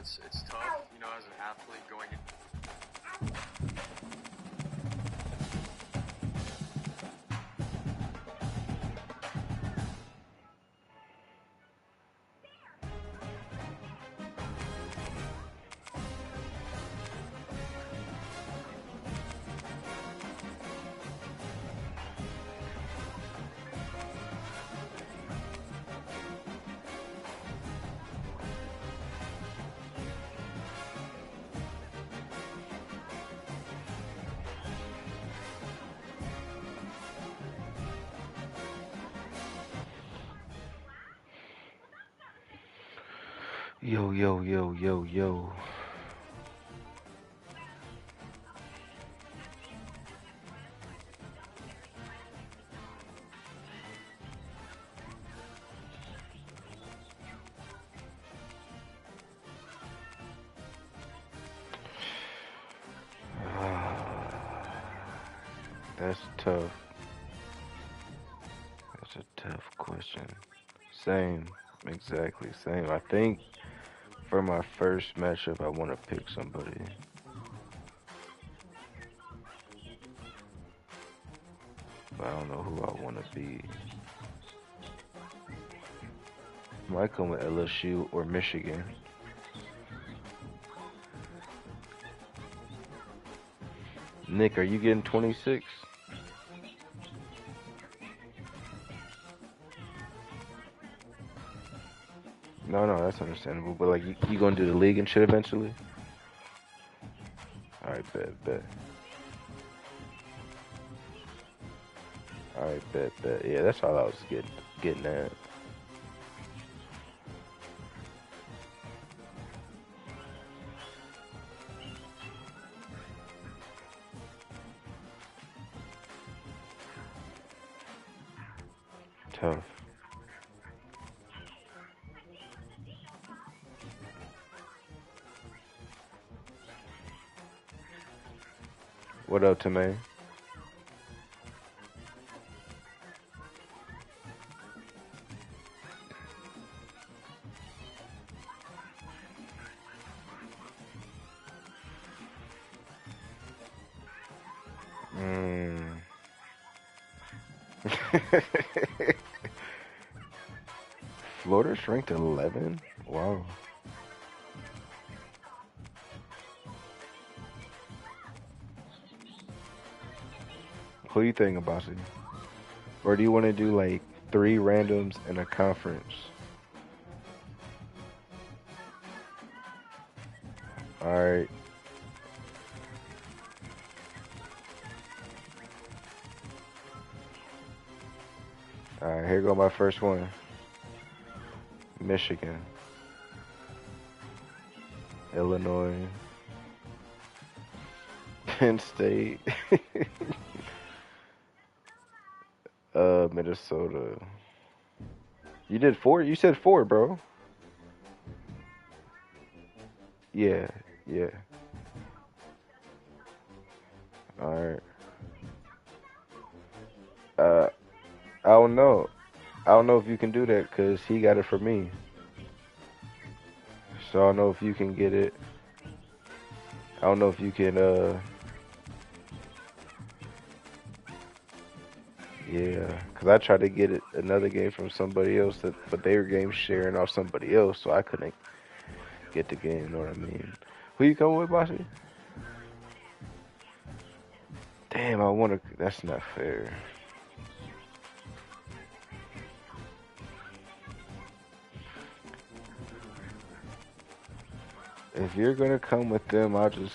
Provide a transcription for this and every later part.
it's tough, you know, as an athlete going in. Yo, yo, yo, yo, yo. That's tough. That's a tough question. Same. Exactly same. I think for my first matchup, I want to pick somebody. But I don't know who I want to be. Might come with LSU or Michigan. Nick, are you getting 26? No, no, that's understandable. But like, you gonna do the league and shit eventually? All right, bet. All right, bet. Yeah, that's all I was getting at. Tough. What up, Tame? Mm. Florida's ranked 11? Wow. Who you think about it? Or do you want to do like 3 randoms in a conference? Alright. Alright, here go my first one. Michigan. Illinois. Penn State. Minnesota. You did 4? You said 4, bro. Yeah, yeah. Alright. Uh, I don't know. I don't know if you can do that because he got it for me. So I don't know if you can get it. I don't know if you can, yeah. Because I tried to get it another game from somebody else, but they were game sharing off somebody else, so I couldn't get the game, you know what I mean? Who you coming with, Basi? Damn, I want to. That's not fair. If you're gonna come with them, I'll just.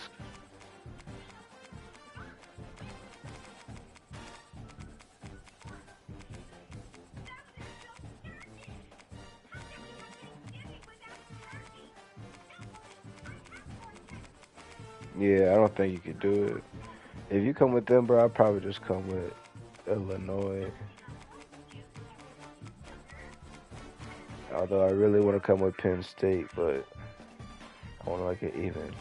Yeah, I don't think you can do it. If you come with them, bro, I'll probably just come with Illinois. Although I really want to come with Penn State, but I want to like it even.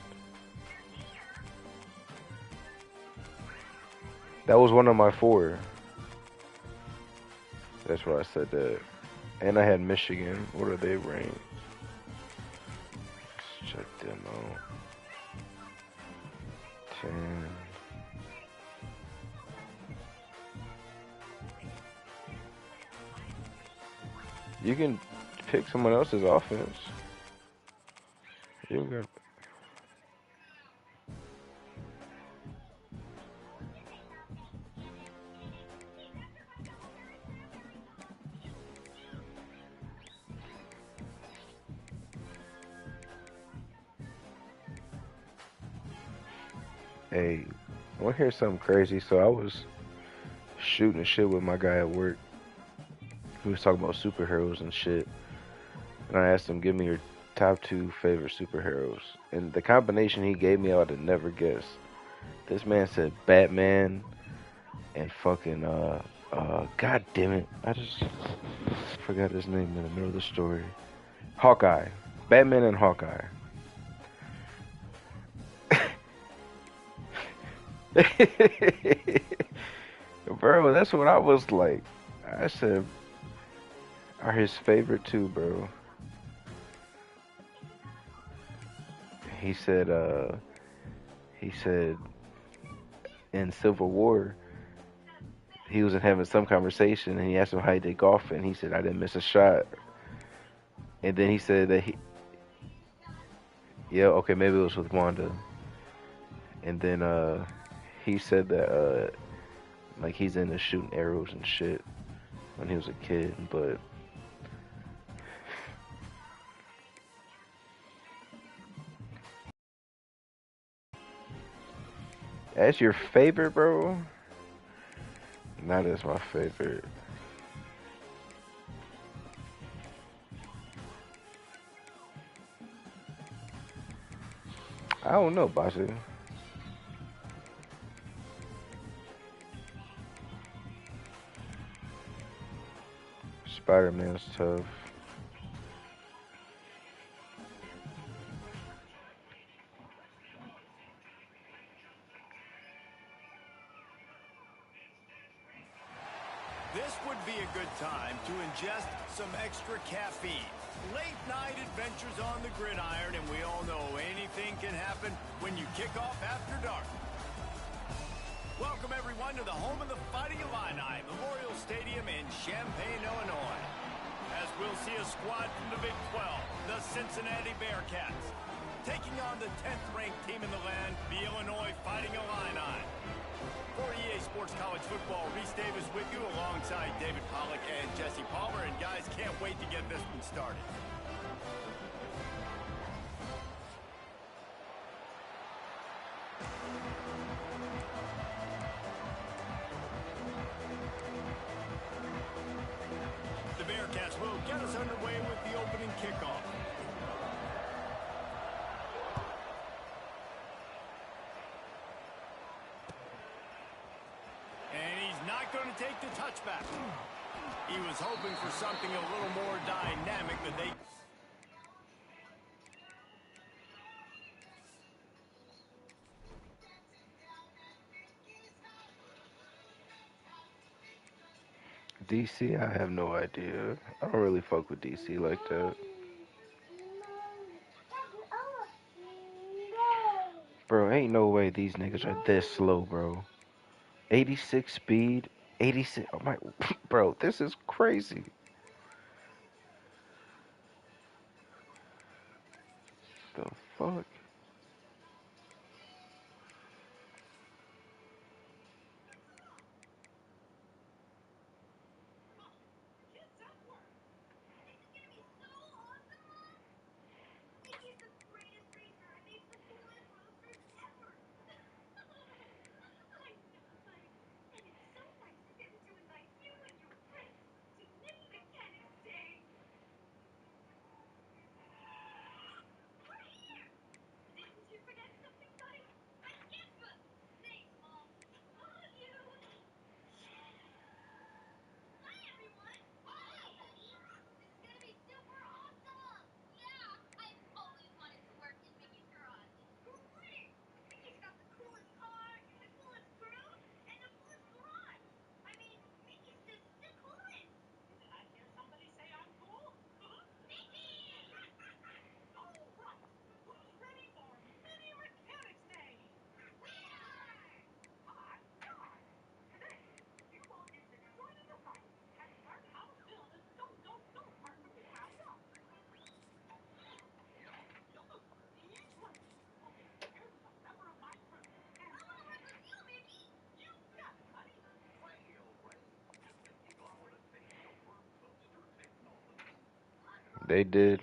That was one of my 4. That's why I said that. And I had Michigan. What are they ranked? Check them out. 10. You can pick someone else's offense. You got. Hey, I want to hear something crazy. So I was shooting shit with my guy at work. We was talking about superheroes and shit. And I asked him, give me your top 2 favorite superheroes. And the combination he gave me, I would have never guessed. This man said Batman and fucking, god damn it. I just forgot his name in the middle of the story. Hawkeye. Batman and Hawkeye. Bro, that's what I was like. I said, are his favorite too, bro. He said, he said in Civil War, he was having some conversation and he asked him how he did golf and he said, I didn't miss a shot. And then he said that yeah, okay, maybe it was with Wanda. And then, he said that, like he's into shooting arrows and shit when he was a kid, but that's your favorite, bro? That is my favorite. I don't know, Basi. Spider-Man's tough. This would be a good time to ingest some extra caffeine. Late night adventures on the gridiron, and we all know anything can happen when you kick off after dark. Welcome everyone to the home of the Fighting Illini, Memorial Stadium in Champaign, Illinois. As we'll see a squad from the Big 12, the Cincinnati Bearcats, taking on the 10th ranked team in the land, the Illinois Fighting Illini. For EA Sports College Football, Reese Davis with you alongside David Pollack and Jesse Palmer. And guys, can't wait to get this one started. The Bearcats will get us underway with the opening kickoff. Going to take the touchback. He was hoping for something a little more dynamic, but they... DC, I have no idea. I don't really fuck with DC like that. Bro, ain't no way these niggas are this slow, bro. 86 speed, 86. Oh my, bro, this is crazy. The fuck? They did.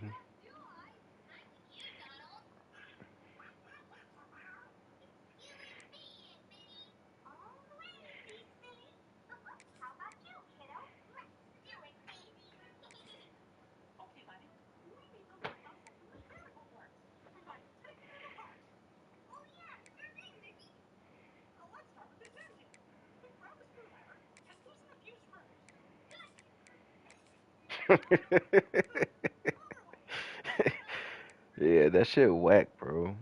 Yeah, that shit whack, bro.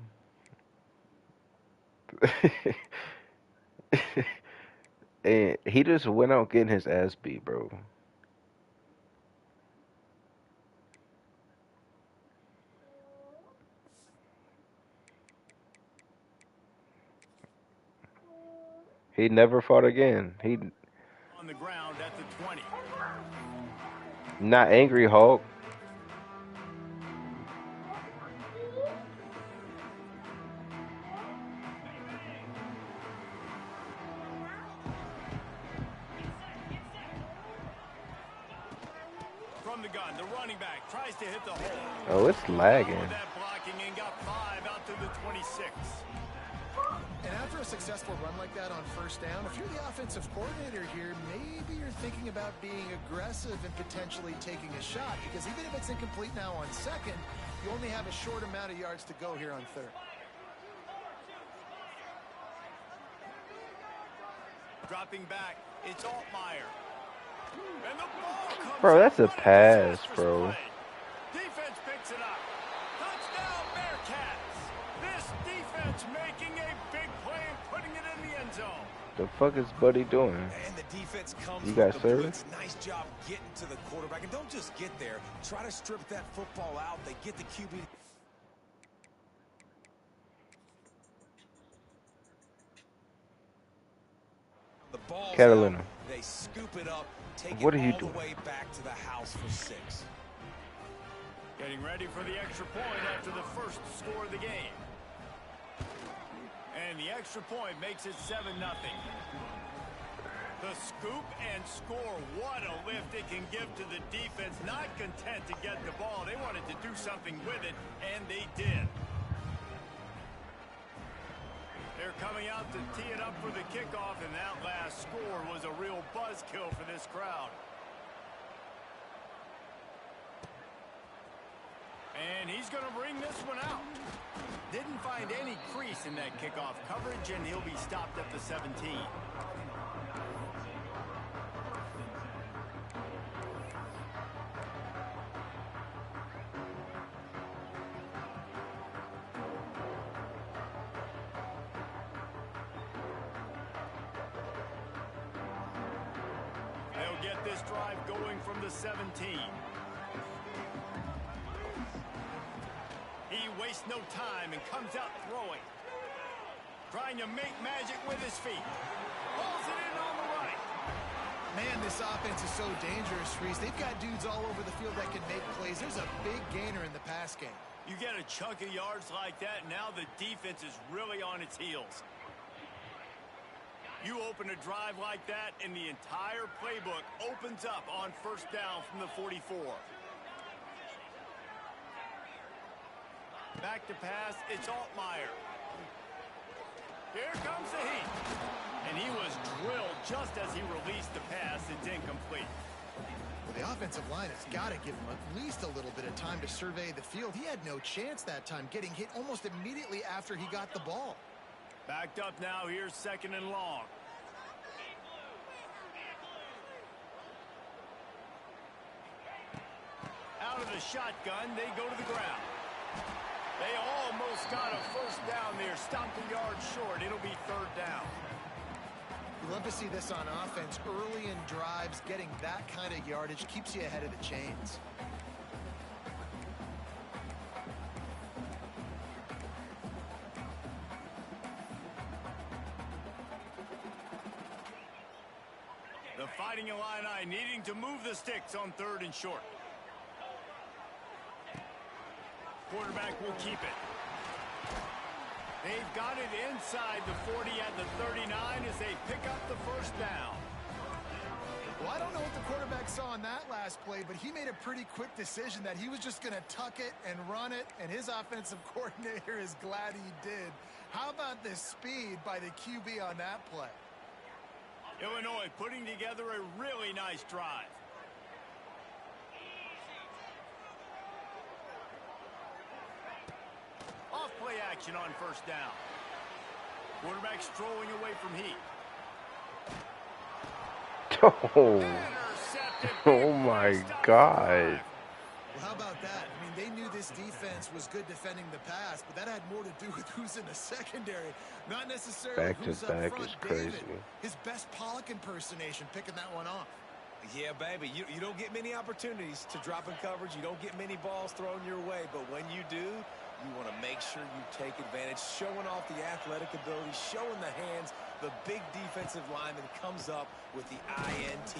And he just went out getting his ass beat, bro. He never fought again. He On the ground at the 20. not angry Hulk. From the gun, the running back tries to hit the hole. Oh, it's lagging. With that blocking and got 5 out to the 26. And after a successful run like that on first down, if you're the offensive coordinator here, maybe you're thinking about being aggressive and potentially taking a shot, because even if it's incomplete now on second, you only have a short amount of yards to go here on third. Dropping back, it's Altmaier. And the ball comes Bro, that's a out. What pass, disastrous bro. play. Defense picks it up. Touchdown, Bearcats. This defense making a big play and putting it in the end zone. The fuck is Buddy doing? And the defense comes You with got the service? blitz. Nice job getting to the quarterback. And don't just get there. Try to strip that football out. They get the QB. The ball's Catalina. out. They scoop it up, take What it are you all doing? the way back to the house for 6. Getting ready for the extra point after the first score of the game. And the extra point makes it 7-0. The scoop and score. What a lift it can give to the defense. Not content to get the ball. They wanted to do something with it, and they did. They're coming out to tee it up for the kickoff, and that last score was a real buzzkill for this crowd. And he's going to bring this one out. Didn't find any crease in that kickoff coverage, and he'll be stopped at the 17. They'll get this drive going from the 17. He wastes no time and comes out throwing. Trying to make magic with his feet. Pulls it in on the right. Man, this offense is so dangerous, Reese. They've got dudes all over the field that can make plays. There's a big gainer in the pass game. You get a chunk of yards like that, now the defense is really on its heels. You open a drive like that, and the entire playbook opens up on first down from the 44. Back to pass, it's Altmaier. Here comes the heat. And he was drilled just as he released the pass. It's incomplete. Well, the offensive line has got to give him at least a little bit of time to survey the field. He had no chance that time, getting hit almost immediately after he got the ball. Backed up now, here's 2nd and long. Out of the shotgun, they go to the ground. They almost got a first down there. Stopped a yard short. It'll be 3rd down. We love to see this on offense. Early in drives, getting that kind of yardage keeps you ahead of the chains. The Fighting Illini needing to move the sticks on 3rd and short. Quarterback will keep it. They've got it inside the 40 at the 39 as they pick up the first down. Well, I don't know what the quarterback saw in that last play, but he made a pretty quick decision that he was just going to tuck it and run it, and his offensive coordinator is glad he did. How about the speed by the QB on that play? Illinois putting together a really nice drive. Off play action on first down. Quarterback strolling away from heat. Oh my God. Well, how about that? I mean, they knew this defense was good defending the pass, but that had more to do with who's in the secondary, not necessarily Back to who's up back front. is crazy. David, his best Pollock impersonation, picking that one off. Yeah, baby, you don't get many opportunities to drop in coverage. You don't get many balls thrown your way, but when you do, you want to make sure you take advantage, showing off the athletic ability, showing the hands. The big defensive lineman comes up with the INT.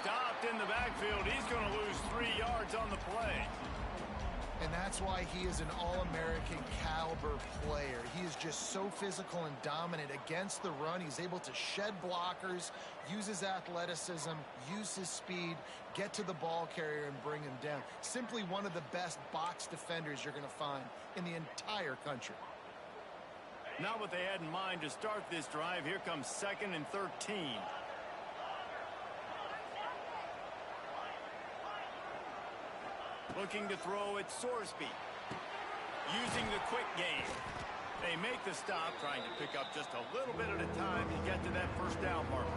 Stopped in the backfield. He's going to lose 3 yards on the play. And that's why he is an All-American caliber player. He is just so physical and dominant against the run. He's able to shed blockers, use his athleticism, use his speed, get to the ball carrier and bring him down. Simply one of the best box defenders you're going to find in the entire country. Not what they had in mind to start this drive. Here comes 2nd and 13. Looking to throw at Sorsby. Using the quick game. They make the stop, trying to pick up just a little bit at a time to get to that first down marker.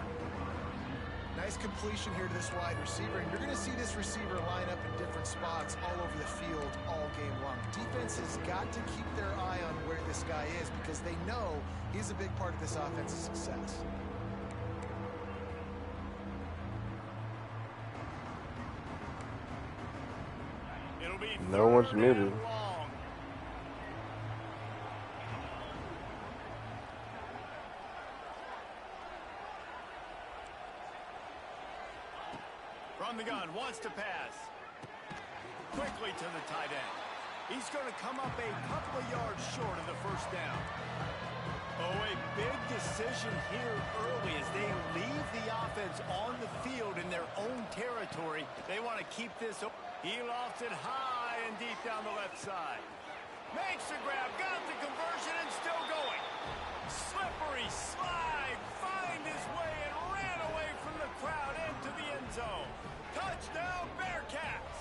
Nice completion here to this wide receiver, and you're going to see this receiver line up in different spots all over the field all game long. Defense has got to keep their eye on where this guy is because they know he's a big part of this offense's success. It'll be No one's muted. long. From the gun, wants to pass. Quickly to the tight end. He's going to come up a couple of yards short of the first down. Oh, a big decision here early as they leave the offense on the field in their own territory. They want to keep this up. He lofts it high and deep down the left side. Makes the grab, got the conversion, and still going. Slippery slide, find his way and ran away from the crowd into the end zone. Touchdown, Bearcats!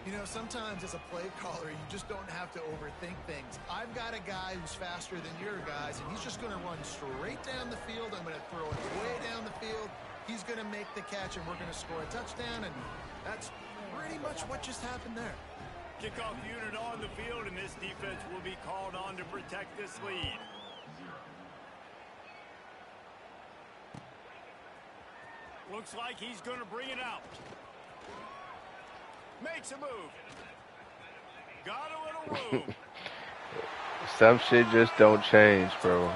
You know, sometimes as a play caller, you just don't have to overthink things. I've got a guy who's faster than your guys, and he's just going to run straight down the field. I'm going to throw it way down the field. He's going to make the catch, and we're going to score a touchdown, and that's pretty much what just happened there. Kickoff unit on the field, and this defense will be called on to protect this lead. Looks like he's going to bring it out. Makes a move. Got a little room. Some shit just don't change, bro.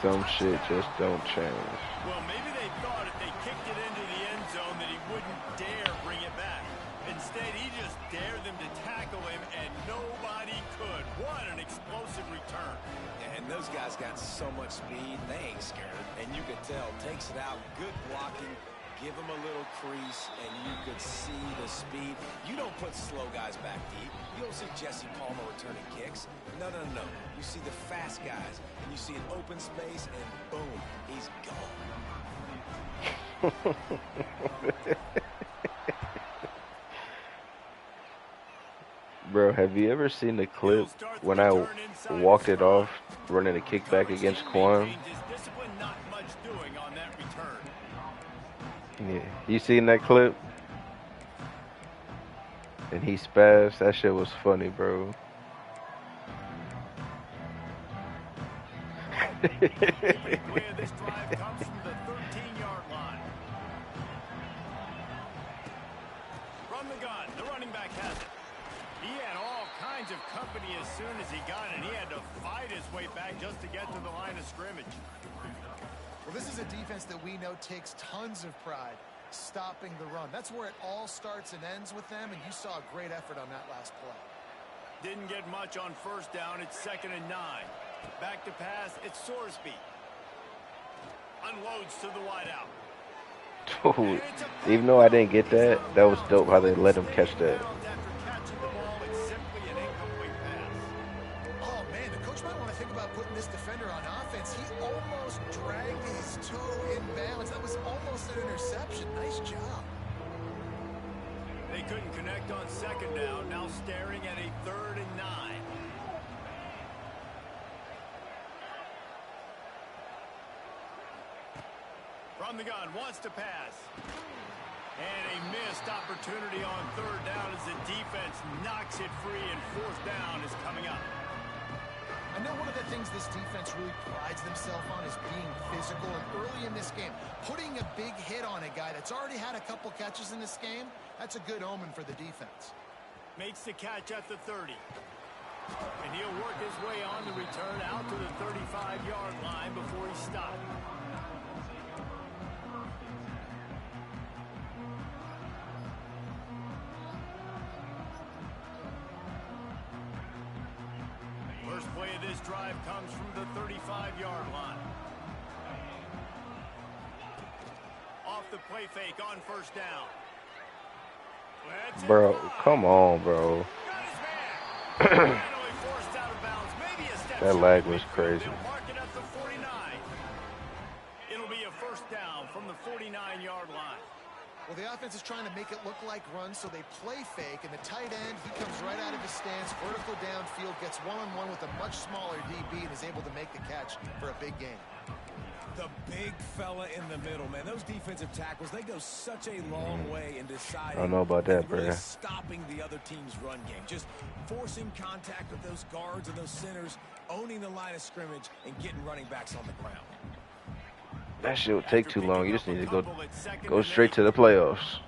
Some shit just don't change. Well, maybe they thought if they kicked it into the end zone that he wouldn't dare bring it back. Instead, he just dared them to tackle him, and nobody could. What an explosive return. And those guys got so much speed, they ain't scared. And you could tell, takes it out, good blocking, give him a little crease, and you could see the speed. You don't put slow guys back deep. You don't see Jesse Palmer returning kicks. No, no, no. You see the fast guys, and you see an open space, and boom, he's gone. Bro, have you ever seen the clip when I walked it off running a kickback against Quan? Yeah, you seen that clip? And he spazzed. That shit was funny, bro. This drive comes from the 13-yard line. From the gun, the running back has it. He had all kinds of company as soon as he got it. He had to fight his way back just to get to the line of scrimmage. Well, this is a defense that we know takes tons of pride stopping the run. That's where it all starts and ends with them, and you saw a great effort on that last play. Didn't get much on first down. It's 2nd and 9. Back to pass. It's Sorsby. Unloads to the wideout. Dude, even though I didn't get that, that was dope how they let him catch that. After catching the ball, it's simply an incomplete pass. Oh, man, the coach might want to think about putting this defender on offense. He almost dragged his toe in bounds. That was almost an interception. Nice job. They couldn't connect on second down. Now staring at a 3rd and 9. From the gun, wants to pass. And a missed opportunity on 3rd down as the defense knocks it free, and 4th down is coming up. I know one of the things this defense really prides themselves on is being physical, and early in this game, putting a big hit on a guy that's already had a couple catches in this game, that's a good omen for the defense. Makes the catch at the 30. And he'll work his way on the return out to the 35-yard line before he stopped. First play of this drive comes from the 35-yard line. Off the play fake on 1st down. Bro, come on, bro. That lag was crazy. It'll be a 1st down from the 49-yard line. Well, the offense is trying to make it look like runs, so they play fake, and the tight end, he comes right out of his stance, vertical downfield, gets one-on-one with a much smaller DB, and is able to make the catch for a big gain. The big fella in the middle, man. Those defensive tackles, they go such a long way in deciding. I don't know about that, really bro. Stopping the other team's run game. Just forcing contact with those guards and those centers, owning the line of scrimmage, and getting running backs on the ground. That shit would take too long. You just need to go straight to the playoffs.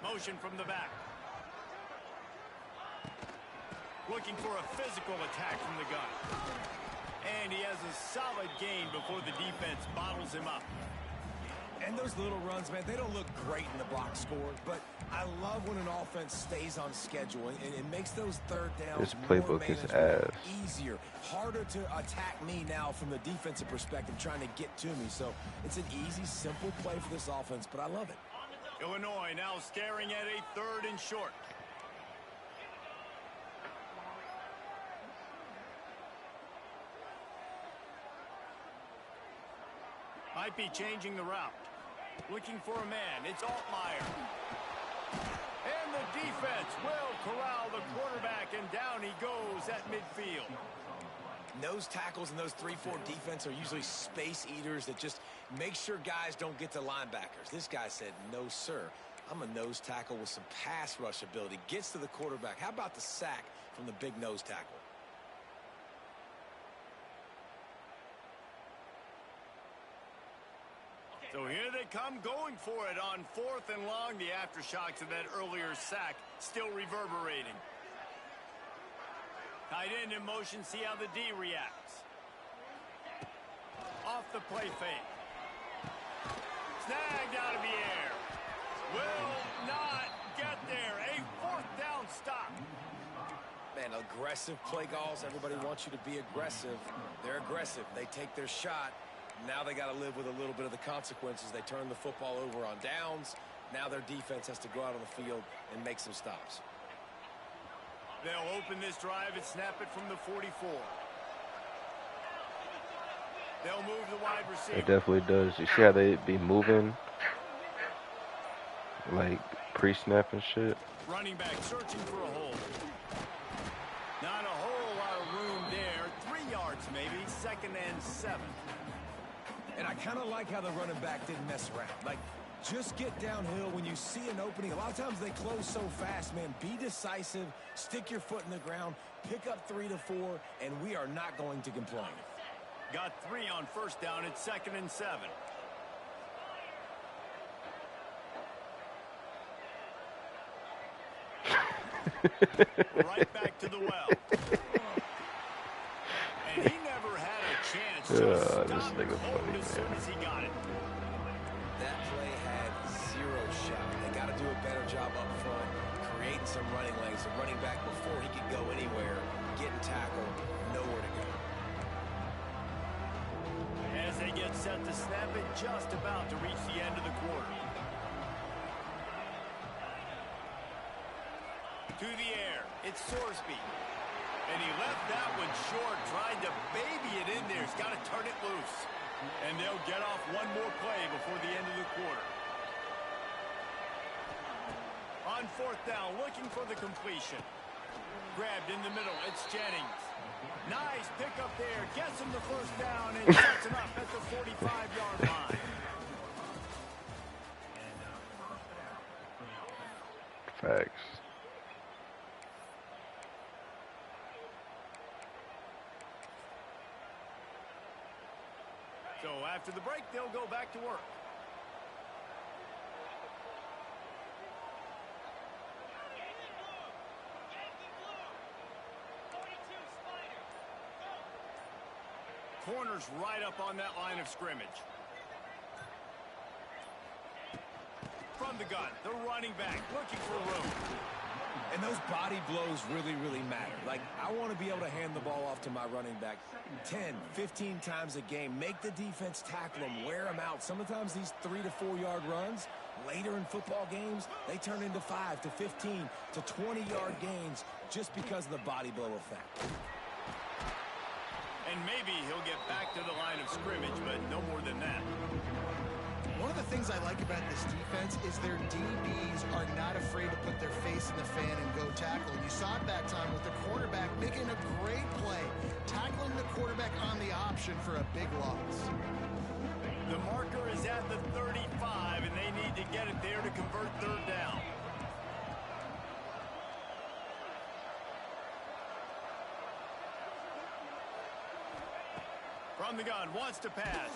Motion from the back. Looking for a physical attack from the gun. And he has a solid gain before the defense bottles him up. And those little runs, man, they don't look great in the box score, but I love when an offense stays on schedule and it makes those 3rd downs This playbook is ass. easier, harder to attack me now from the defensive perspective, trying to get to me. So it's an easy, simple play for this offense, but I love it. Illinois now staring at a 3rd and short. Might be changing the route. Looking for a man. It's Altmaier. And the defense will corral the quarterback, and down he goes at midfield. Nose tackles and those 3-4 defense are usually space eaters that just make sure guys don't get to linebackers. This guy said, no, sir. I'm a nose tackle with some pass rush ability. Gets to the quarterback. How about the sack from the big nose tackle? So here they come, going for it on 4th and long. The aftershocks of that earlier sack still reverberating. Tight end in motion, see how the D reacts. Off the play fake. Snagged out of the air. Will not get there. A 4th down stop. Man, aggressive play calls. Everybody wants you to be aggressive. They're aggressive. They take their shot. Now they got to live with a little bit of the consequences. They turn the football over on downs. Now their defense has to go out on the field and make some stops. They'll open this drive and snap it from the 44. They'll move the wide receiver. It definitely does. You see how they be moving? Like pre-snap and shit. Running back searching for a hole. Not a whole lot of room there. 3 yards maybe. 2nd and 7. And I kind of like how the running back didn't mess around. Like, just get downhill when you see an opening. A lot of times they close so fast, man. Be decisive, stick your foot in the ground, pick up 3 to 4, and we are not going to complain. Got 3 on 1st down at 2nd and 7. Right back to the well. And he never had a chance to stop this nigga funny, as soon as he got it. That play had 0 shot. They got to do a better job up front, creating some running lanes. The running back, before he could go anywhere, getting tackled, nowhere to go. As they get set to snap it just about to reach the end of the quarter. To the air, it's Sorsby. And he left that one short, tried to baby it in there. He's got to turn it loose. And they'll get off one more play before the end of the quarter. On fourth down, looking for the completion. Grabbed in the middle, it's Jennings. Nice pickup there, gets him the first down and sets him up at the 45-yard line. Facts. So after the break, they'll go back to work. Corner's right up on that line of scrimmage. From the gun, the running back looking for room. And those body blows really, really matter. Like, I want to be able to hand the ball off to my running back 10, 15 times a game. Make the defense tackle them, wear them out. Sometimes these 3 to 4 yard runs, later in football games, they turn into 5 to 15 to 20 yard gains just because of the body blow effect. And maybe he'll get back to the line of scrimmage, but no more than that. One of the things I like about this defense is their DBs are not afraid to put their face in the fan and go tackle. And you saw it that time with the quarterback making a great play, tackling the quarterback on the option for a big loss. The marker is at the 35, and they need to get it there to convert third down. From the gun, wants to pass.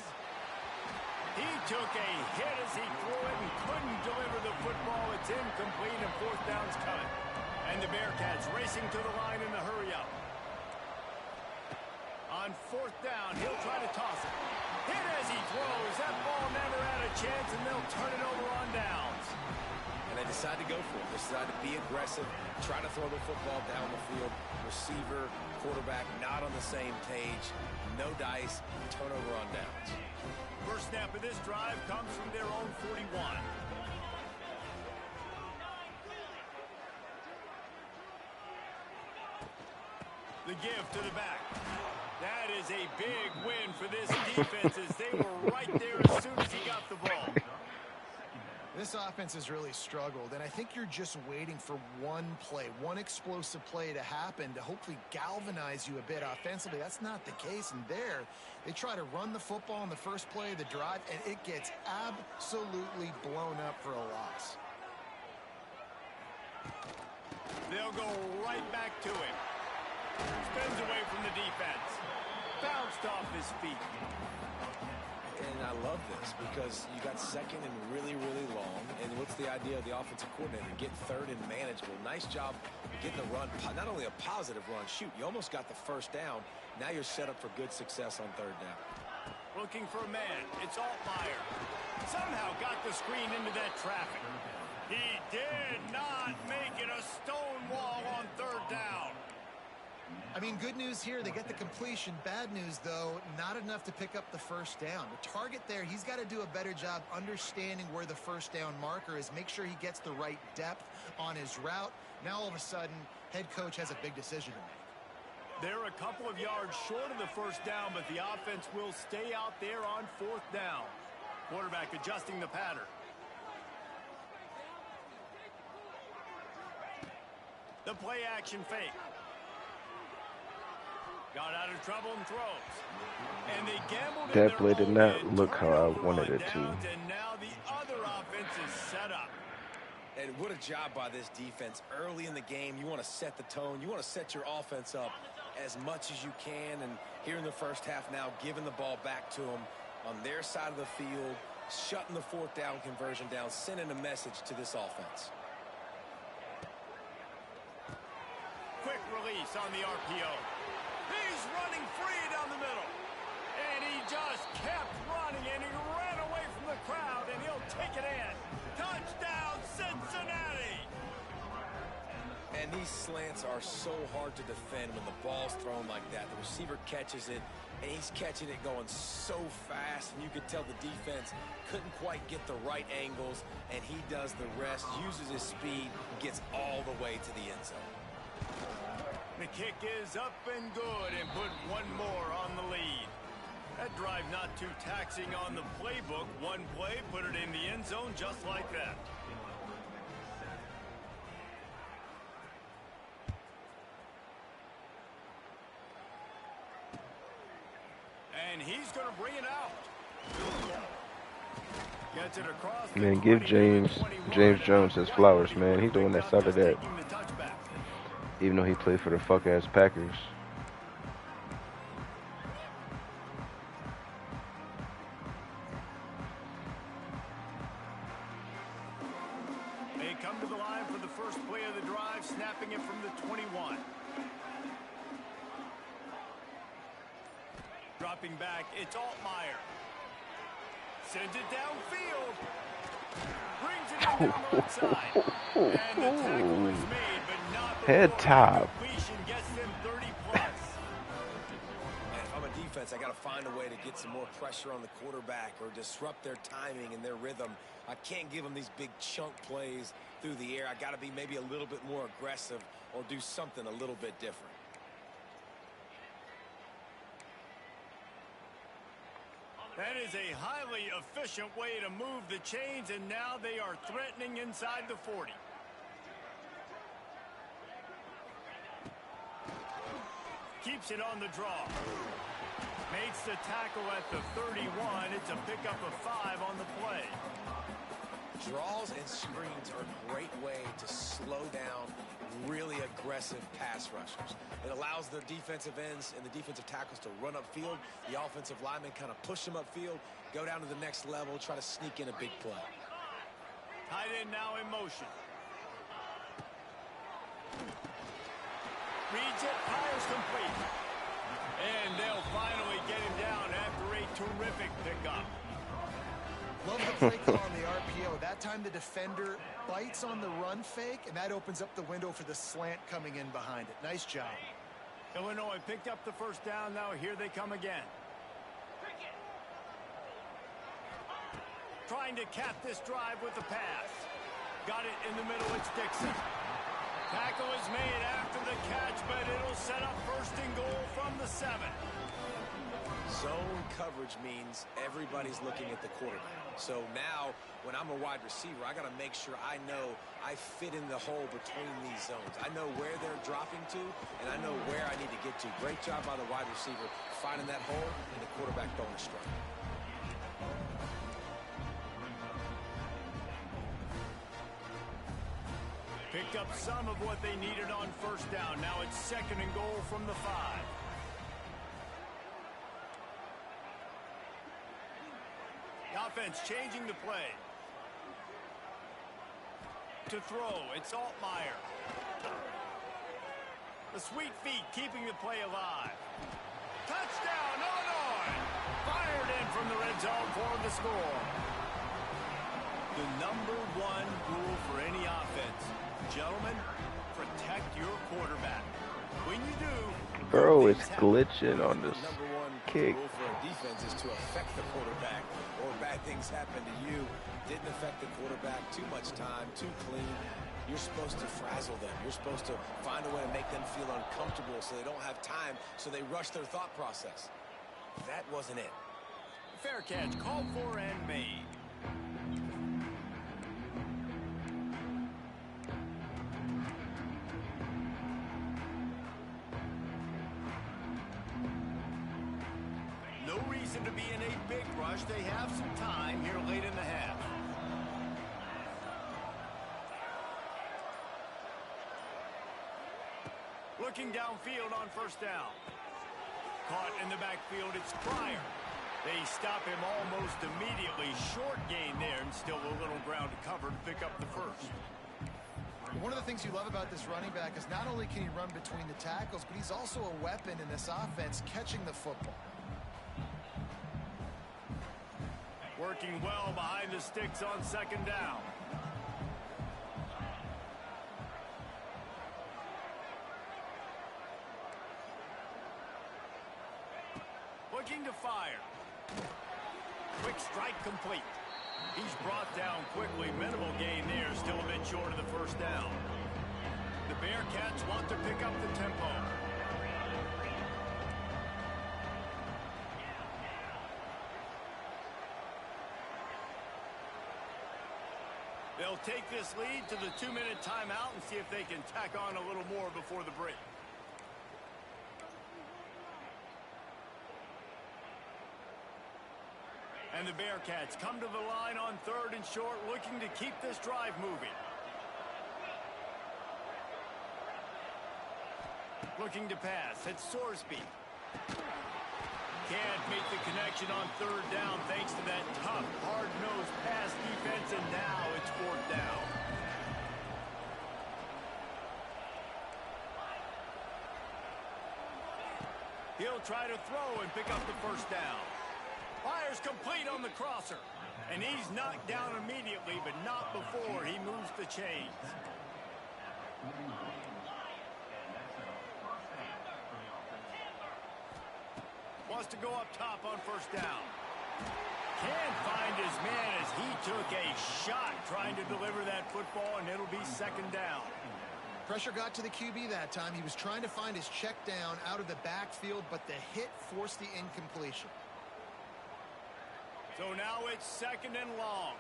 He took a hit as he threw it and couldn't deliver the football. It's incomplete and fourth down's coming. And the Bearcats racing to the line in the hurry-up. On fourth down, he'll try to toss it. Hit as he throws. That ball never had a chance, and they'll turn it over on downs. And they decide to go for it. They decide to be aggressive, try to throw the football down the field. Receiver, quarterback, not on the same page. No dice, turnover on downs. First snap of this drive comes from their own 41. The give to the back. That is a big win for this defense as they were right there as soon as he got the ball. This offense has really struggled, and I think you're just waiting for one play, one explosive play to happen to hopefully galvanize you a bit offensively. That's not the case, and there they try to run the football in the first play of the drive, and it gets absolutely blown up for a loss. They'll go right back to him. Spins away from the defense. Bounced off his feet. And I love this because you got second and really, really long. And what's the idea of the offensive coordinator? Get third and manageable. Nice job getting the run. Not only a positive run, shoot, you almost got the first down. Now you're set up for good success on third down. Looking for a man. It's Altmaier. Somehow got the screen into that traffic. He did not make it a stone wall on third down. I mean, good news here, they get the completion. Bad news, though, not enough to pick up the first down. The target there, he's got to do a better job understanding where the first down marker is, make sure he gets the right depth on his route. Now, all of a sudden, head coach has a big decision to make. They're a couple of yards short of the first down, but the offense will stay out there on fourth down. Quarterback adjusting the pattern. The play action fake. Got out of trouble and throws. And they gambled. That play did not look how I wanted it to. And now the other offense is set up. And what a job by this defense. Early in the game, you want to set the tone. You want to set your offense up as much as you can. And here in the first half now, giving the ball back to them on their side of the field, shutting the fourth down conversion down, sending a message to this offense. Quick release on the RPO. He's running free down the middle. And he just kept running, and he ran away from the crowd, and he'll take it in. Touchdown, Cincinnati! And these slants are so hard to defend when the ball's thrown like that. The receiver catches it, and he's catching it going so fast, and you could tell the defense couldn't quite get the right angles, and he does the rest, uses his speed, gets all the way to the end zone. The kick is up and good, and put one more on the lead. That drive not too taxing on the playbook. One play, put it in the end zone just like that. And he's going to bring it out. Gets it across. Man, give James Jones his flowers, man. He's the one that started that. Even though he played for the fuck-ass Packers. They come to the line for the first play of the drive, snapping it from the 21. Dropping back, it's Altmaier. Sends it downfield. Brings it in down the right side. And the tackle is made, but not before Head top. completion gets them 30 plus. And if I'm a defense, I got to find a way to get some more pressure on the quarterback or disrupt their timing and their rhythm. I can't give them these big chunk plays through the air. I got to be maybe a little bit more aggressive or do something a little bit different. That is a highly efficient way to move the chains, and now they are threatening inside the 40. Keeps it on the draw. Makes the tackle at the 31. It's a pickup of 5 on the play. Draws and screens are a great way to slow down really aggressive pass rushers. It allows the defensive ends and the defensive tackles to run upfield. The offensive linemen kind of push them upfield, go down to the next level, try to sneak in a big play. Tight end now in motion. Reads it, fires complete. And they'll finally get him down after a terrific pickup. Love the play call on the RPO. That time the defender bites on the run fake, and that opens up the window for the slant coming in behind it. Nice job. Illinois picked up the first down. Now here they come again. Trying to cap this drive with the pass. Got it in the middle. It's Dixon. Tackle is made after the catch, but it'll set up first and goal from the 7. Zone coverage means everybody's looking at the quarterback. So now, when I'm a wide receiver, I got to make sure I know I fit in the hole between these zones. I know where they're dropping to, and I know where I need to get to. Great job by the wide receiver finding that hole, and the quarterback throwing a strike. Picked up some of what they needed on first down. Now it's second and goal from the 5. The offense changing the play. To throw, it's Altmaier. The sweet feet keeping the play alive. Touchdown, Illinois! Fired in from the red zone for the score. The number 1 rule for any offense, gentlemen, protect your quarterback. When you do, Bro, it's glitching on this Number 1 kick. rule for a defense is to affect the quarterback, or bad things happen to you. Didn't affect the quarterback. Too much time, too clean. You're supposed to frazzle them. You're supposed to find a way to make them feel uncomfortable so they don't have time, so they rush their thought process. That wasn't it. fair catch called for and made. No reason to be in a big rush. They have some time here late in the half. Looking downfield on first down. Caught in the backfield, it's Pryor. They stop him almost immediately. Short gain there, and still a little ground to cover to pick up the first. One of the things you love about this running back is not only can he run between the tackles, but he's also a weapon in this offense catching the football. Working well behind the sticks on second down. looking to fire. Quick strike complete. He's brought down quickly. Minimal gain there, still a bit short of the first down. The Bearcats want to pick up the tempo. They'll take this lead to the 2-minute timeout and see if they can tack on a little more before the break. And the Bearcats come to the line on 3rd and short, looking to keep this drive moving. Looking to pass. It's Sorsby. Can't make the connection on 3rd down thanks to that tough, hard-nosed pass defense, and now it's 4th down. He'll try to throw and pick up the first down. Fires complete on the crosser. And he's knocked down immediately, but not before he moves the chains. Wants to go up top on 1st down. Can't find his man as he took a shot trying to deliver that football, and it'll be 2nd down. Pressure got to the QB that time. He was trying to find his check down out of the backfield, but the hit forced the incompletion. So now it's 2nd and long.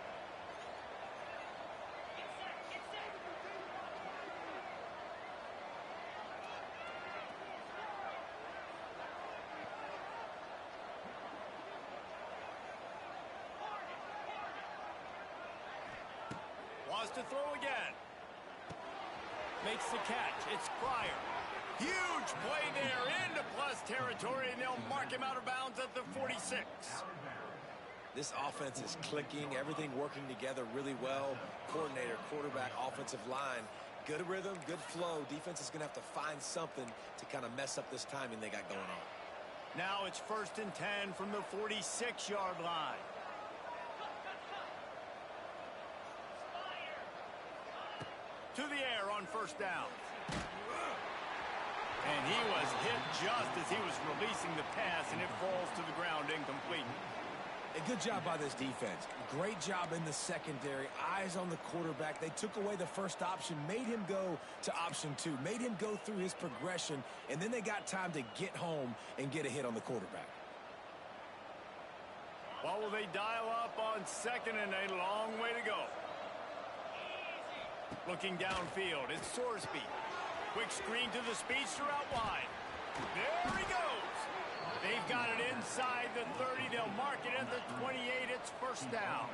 Wants to throw again. Makes the catch. It's Pryor. Huge play there into plus territory, and they'll mark him out of bounds at the 46. This offense is clicking, everything working together really well. Coordinator, quarterback, offensive line, good rhythm, good flow. Defense is going to have to find something to kind of mess up this timing they got going on. Now it's 1st and 10 from the 46-yard line. To the air on 1st down. And he was hit just as he was releasing the pass, and it falls to the ground incomplete. A good job by this defense. Great job in the secondary. Eyes on the quarterback. They took away the first option, made him go to option 2, made him go through his progression, and then they got time to get home and get a hit on the quarterback. Well, will they dial up on 2nd and a long way to go? Looking downfield, it's Sorsby. Quick screen to the speedster out wide. There he goes. They've got it inside the 30. They'll mark it at the 28. It's 1st down.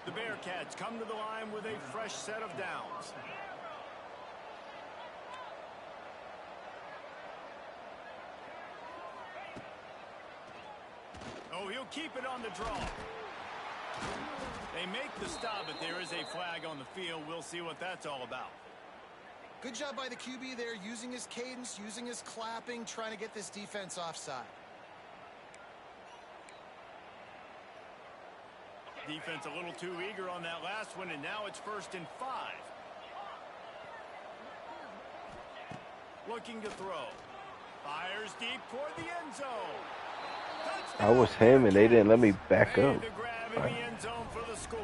The Bearcats come to the line with a fresh set of downs. Oh, he'll keep it on the draw. They make the stop, but there is a flag on the field. We'll see what that's all about. Good job by the QB there, using his cadence, using his clapping, trying to get this defense offside. Defense a little too eager on that last one, and now it's 1st and 5. Looking to throw. Fires deep toward the end zone. Touchdown. I was him, and they didn't let me back up. The grab in the end zone for the score.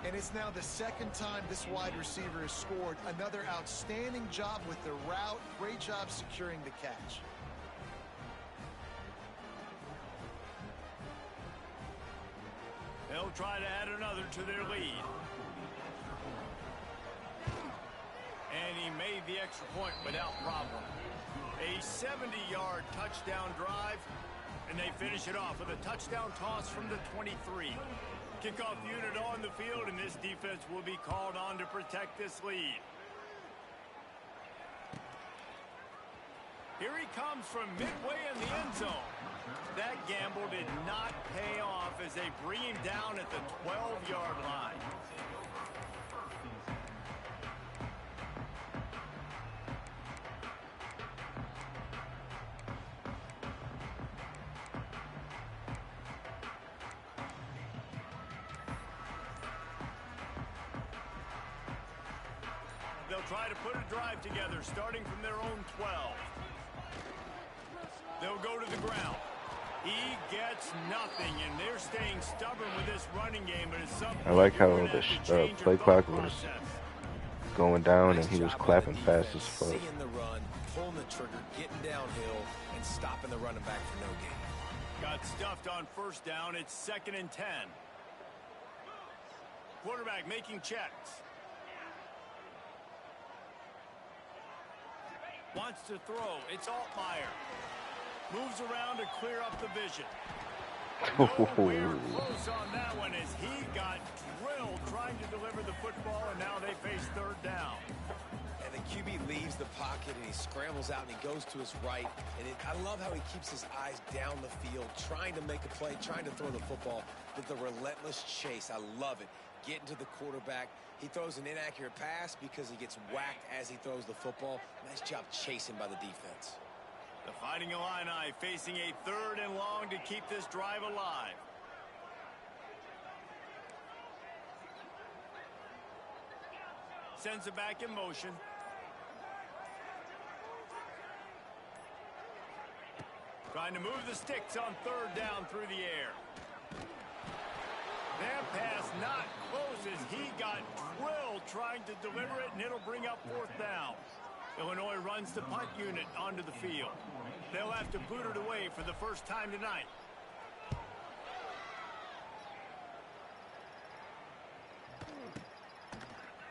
And it's now the 2nd time this wide receiver has scored. Another outstanding job with the route. Great job securing the catch. They'll try to add another to their lead. And he made the extra point without problem. A 70-yard touchdown drive, and they finish it off with a touchdown toss from the 23. Kickoff unit on the field, and this defense will be called on to protect this lead. Here he comes from midway in the end zone. That gamble did not pay off as they bring him down at the 12-yard line. They'll try to put a drive together, starting from their own 12. They'll go to the ground. He gets nothing, and they're staying stubborn with this running game. But at some point, I like how you're gonna the have to change your play thought clock was process. going down and Nice he was job by clapping the fast as defense, fuck. seeing the run, pulling the trigger, getting downhill, and stopping the running back for no gain. Got stuffed on first down. It's 2nd and 10. Quarterback making checks. Wants to throw. It's Altmaier. Moves around to clear up the vision. Nowhere close on that one as he got drilled trying to deliver the football, and now they face 3rd down. And the QB leaves the pocket, and he scrambles out, and he goes to his right. And I love how he keeps his eyes down the field, trying to make a play, trying to throw the football, but the relentless chase. I love it. Getting to the quarterback. He throws an inaccurate pass because he gets whacked as he throws the football. Nice job chasing by the defense. The Fighting Illini facing a 3rd and long to keep this drive alive. Sends it back in motion. Trying to move the sticks on 3rd down through the air. That pass not close as he got drilled trying to deliver it, and it'll bring up 4th down. Illinois runs the punt unit onto the field. They'll have to boot it away for the first time tonight.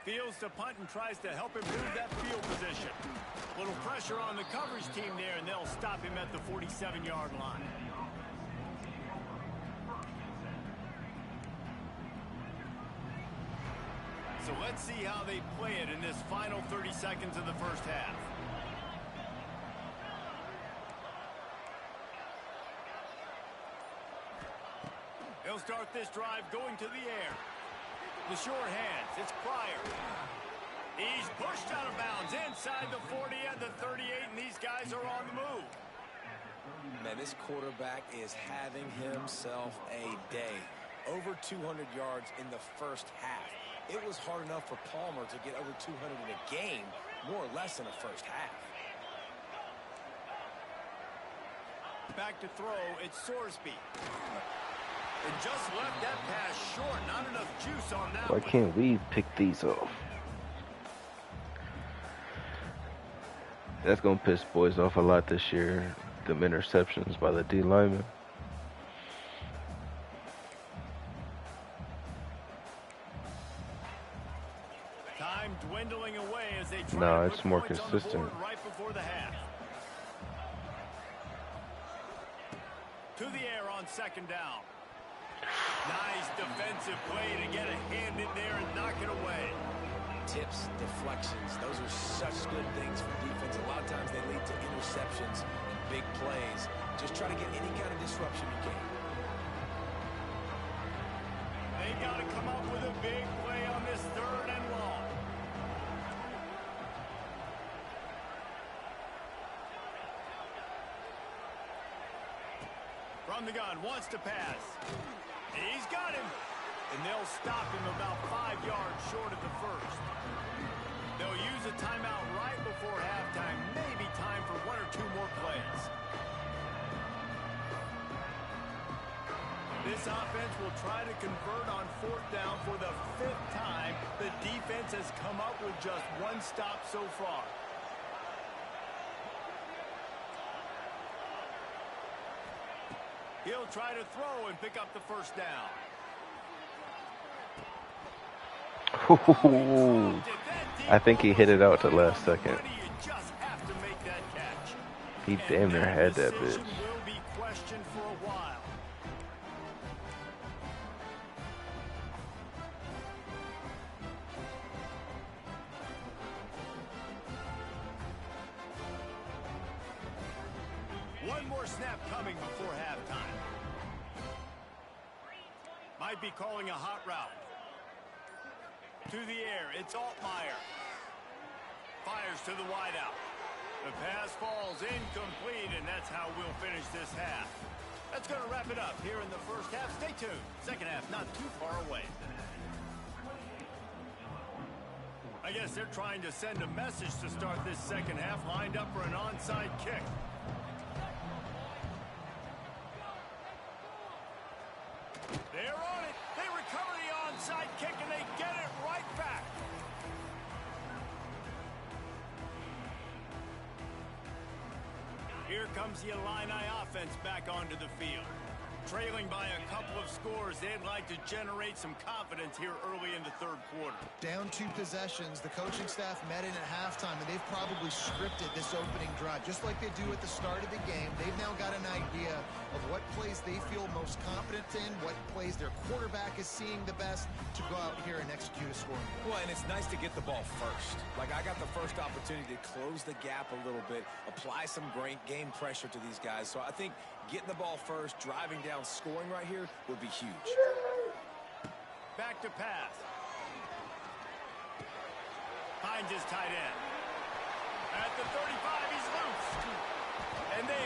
Fields to punt and tries to help improve that field position. Little pressure on the coverage team there, and they'll stop him at the 47-yard line. So let's see how they play it in this final 30 seconds of the first half. He'll start this drive going to the air. The short hands, it's Pryor. He's pushed out of bounds inside the 40 and the 38, and these guys are on the move. Man, this quarterback is having himself a day. Over 200 yards in the first half. It was hard enough for Palmer to get over 200 in a game, more or less in the first half. Back to throw, it's Sorsby. And just left that pass short. Not enough juice on that Why one. can't we pick these off? That's gonna piss boys off a lot this year. Them interceptions by the D linemen. Time dwindling away as they try No, to it's put more points on the consistent. board right before the half. To the air on 2nd down. Nice defensive play to get a hand in there and knock it away. Tips, deflections, those are such good things for defense. A lot of times they lead to interceptions and big plays. Just try to get any kind of disruption you can. They got to come up with a big play on this 3rd and long. From the gun, wants to pass. He's got him. And they'll stop him about 5 yards short of the first. They'll use a timeout right before halftime. Maybe time for 1 or 2 more plays. This offense will try to convert on 4th down for the 5th time. The defense has come up with just 1 stop so far. He'll try to throw and pick up the first down. I think he hit it out the last second. You just have to make that catch. He damn near had that decision bitch. will be questioned for a while. One more snap coming before halftime. Might be calling a hot route. To the air, it's Altmaier. Fires to the wideout. The pass falls incomplete, and that's how we'll finish this half. That's going to wrap it up here in the first half. Stay tuned. Second half not too far away. I guess they're trying to send a message to start this second half, lined up for an onside kick. Here comes the Illini offense back onto the field. Trailing by a couple of scores, they'd like to generate some confidence here early in the third quarter. Down 2 possessions, the coaching staff met in at halftime, and they've probably scripted this opening drive. Just like they do at the start of the game, they've now got an idea of what plays they feel most confident in, what plays their quarterback is seeing the best to go out here and execute a scoring. Well, and it's nice to get the ball first. Like, I got the first opportunity to close the gap a little bit, apply some great game pressure to these guys. So I think getting the ball first, driving down, scoring right here would be huge. Back to pass. Finds his tight end. At the 35, he's loose. And they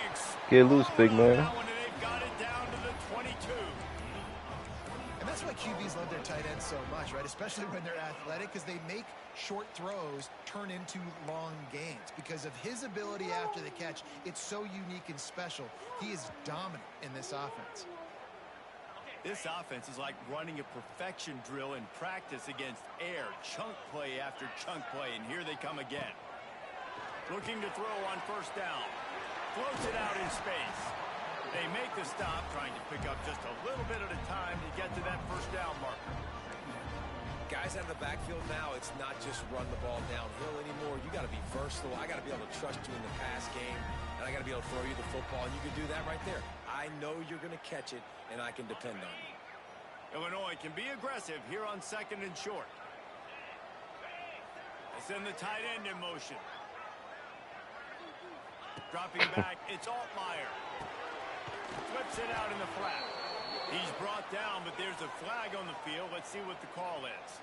Get loose, big man. They've got it down to the 22. And that's why QBs love their tight ends so much, right? Especially when they're athletic, because they make short throws turn into long gains. Because of his ability after the catch, it's so unique and special. He is dominant in this offense. This offense is like running a perfection drill in practice against air. Chunk play after chunk play, and here they come again. Looking to throw on first down. Floats it out in space. They make the stop, trying to pick up just a little bit at a time to get to that first down marker. Guys out of the backfield now, it's not just run the ball downhill anymore. You got to be versatile. I got to be able to trust you in the pass game, and I got to be able to throw you the football, and you can do that right there. I know you're going to catch it, and I can depend on you. Illinois can be aggressive here on 2nd and short. They send the tight end in motion. Dropping back, it's Altmaier. Flips it out in the flat. He's brought down, but there's a flag on the field. Let's see what the call is.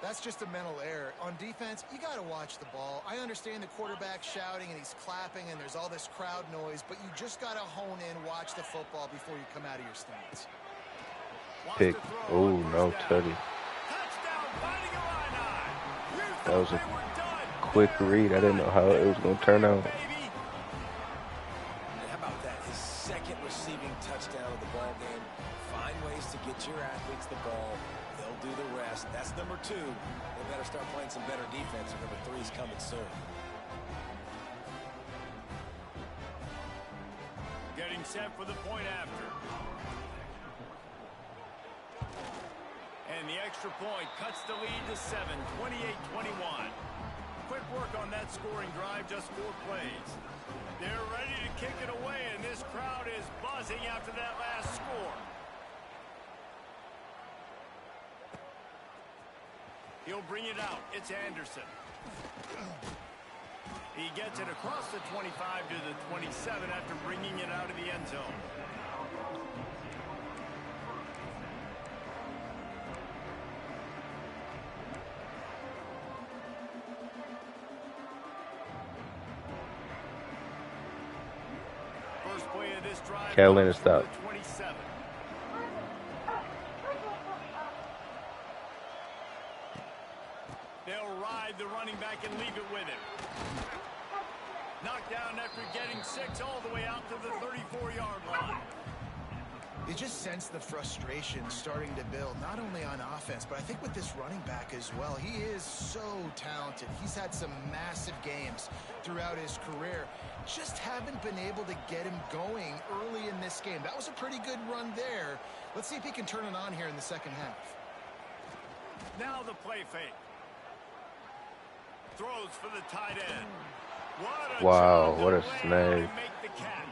That's just a mental error. On defense, you got to watch the ball. I understand the quarterback shouting and he's clapping and there's all this crowd noise, but you just got to hone in, watch the football before you come out of your stance. Pick. Oh, no, Teddy. That was a quick read. I didn't know how it was going to turn out. How about that? His second receiving touchdown of the ball game. Find ways to get your athletes the ball. They'll do the rest. That's number 2. They better start playing some better defense. Number 3 is coming soon. Getting set for the point after. And the extra point cuts the lead to 7, 28-21. Quick work on that scoring drive, just 4 plays. They're ready to kick it away, and this crowd is buzzing after that last score. He'll bring it out. It's Anderson. He gets it across the 25 to the 27 after bringing it out of the end zone. First play of this drive. Carolina stop. 27. They'll ride the running back and leave it with him. Knocked down after getting 6 all the way out to the 34-yard line. You just sense the frustration starting to build, not only on offense, but I think with this running back as well. He is so talented. He's had some massive games throughout his career. Just haven't been able to get him going early in this game. That was a pretty good run there. Let's see if he can turn it on here in the second half. Now the play fake. Throws for the tight end. Wow, what a snag. Make the catch.